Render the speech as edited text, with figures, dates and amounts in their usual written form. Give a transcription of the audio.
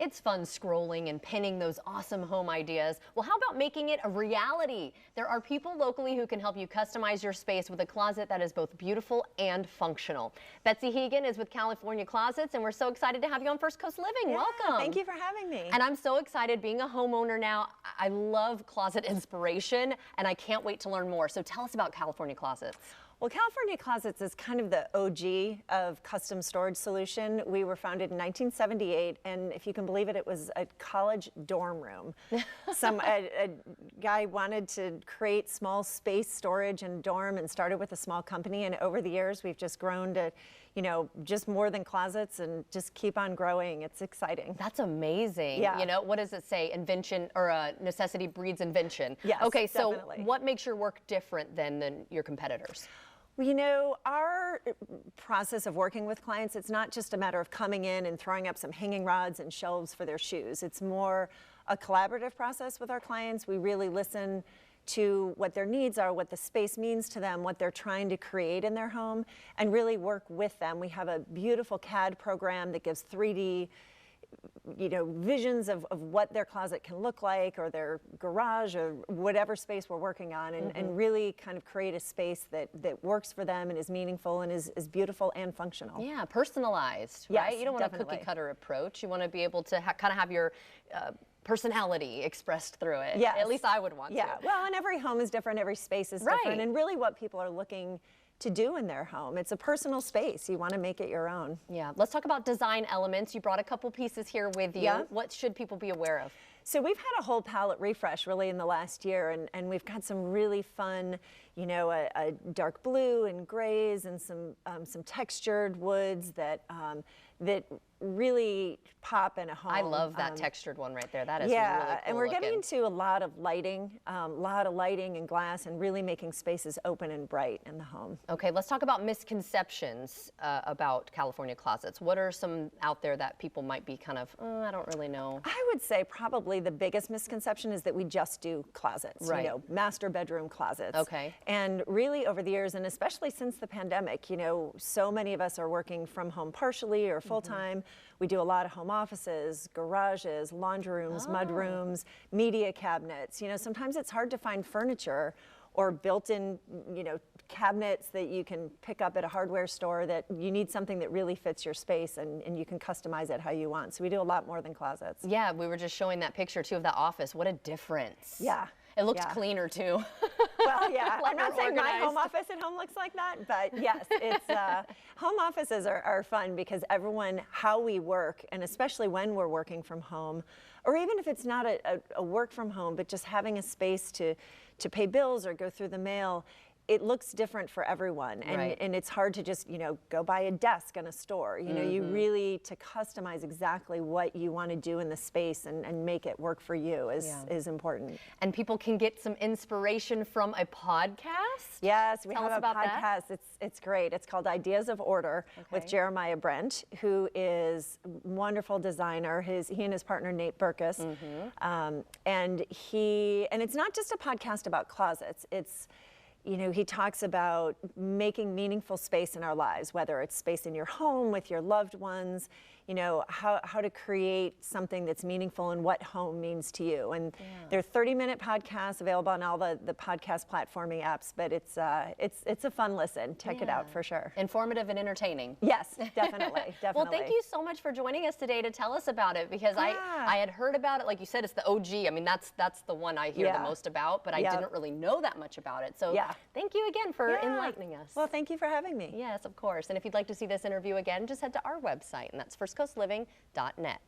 It's fun scrolling and pinning those awesome home ideas. Well, how about making it a reality? There are people locally who can help you customize your space with a closet that is both beautiful and functional. Betsy Hegan is with California Closets, and we're so excited to have you on First Coast Living. Yeah, welcome. Thank you for having me. And I'm so excited being a homeowner now. I love closet inspiration, and I can't wait to learn more. So tell us about California Closets. Well, California Closets is kind of the OG of custom storage solution. We were founded in 1978, and if you can believe it, it was a college dorm room. A guy wanted to create small space storage and dorm and started with a small company, and over the years we've just grown to, you know, just more than closets and just keep on growing. It's exciting. That's amazing. Yeah. You know, what does it say? Invention or necessity breeds invention. Yes, okay, so definitely. what makes your work different than your competitors? Well, you know, our process of working with clients, it's not just a matter of coming in and throwing up some hanging rods and shelves for their shoes. It's more a collaborative process with our clients. We really listen to what their needs are, what the space means to them, what they're trying to create in their home, and really work with them. We have a beautiful CAD program that gives 3D visions of what their closet can look like, or their garage, or whatever space we're working on, and really kind of create a space that works for them and is meaningful and is beautiful and functional. Yeah, personalized, Yes, right? You don't want definitely. a cookie cutter approach. You want to be able to kind of have your personality expressed through it. Yes. At least I would want to. Yeah, well, and every home is different, every space is different, and really what people are looking to do in their home. It's a personal space. You want to make it your own. Yeah, let's talk about design elements. You brought a couple pieces here with you. Yeah. What should people be aware of? So we've had a whole palette refresh really in the last year, and we've got some really fun, you know, a dark blue and grays and some textured woods that really pop in a home. I love that textured one right there. That is yeah, really cool and we're looking. getting into a lot of lighting, and glass, and really making spaces open and bright in the home. Okay, let's talk about misconceptions about California Closets. What are some out there that people might be kind of, I don't really know? I would say probably the biggest misconception is that we just do closets, right. You know, master bedroom closets. Okay. And really over the years, and especially since the pandemic, you know, so many of us are working from home partially or full-time. We do a lot of home offices, garages, laundry rooms, mud rooms, media cabinets. You know, sometimes it's hard to find furniture or built-in, you know, cabinets that you can pick up at a hardware store, that you need something that really fits your space and you can customize it how you want. So we do a lot more than closets. Yeah, we were just showing that picture too of that office. What a difference. Yeah. It looked cleaner too. Well, yeah, I'm not saying organized. my home office at home looks like that, but yes, it's home offices are fun because everyone, how we work, and especially when we're working from home, or even if it's not a work from home, but just having a space to pay bills or go through the mail, it looks different for everyone, and, right. and it's hard to just, you know, go buy a desk in a store. You know, you really, to customize exactly what you want to do in the space and make it work for you is important. And people can get some inspiration from a podcast? Yes, we Tell have us a about podcast. that. It's great. It's called Ideas of Order with Jeremiah Brent, who is a wonderful designer. He and his partner Nate Burkus, and it's not just a podcast about closets. It's, you know, he talks about making meaningful space in our lives, whether it's space in your home with your loved ones, you know, how to create something that's meaningful and what home means to you. And they're 30-minute podcasts available on all the podcast platformming apps, but it's a fun listen. Check it out for sure. Informative and entertaining. Yes, definitely, definitely. Well, thank you so much for joining us today to tell us about it, because I had heard about it. Like you said, it's the OG. I mean, that's the one I hear the most about, but I didn't really know that much about it. So thank you again for enlightening us. Well, thank you for having me. Yes, of course. And if you'd like to see this interview again, just head to our website, and that's firstcoastliving.net.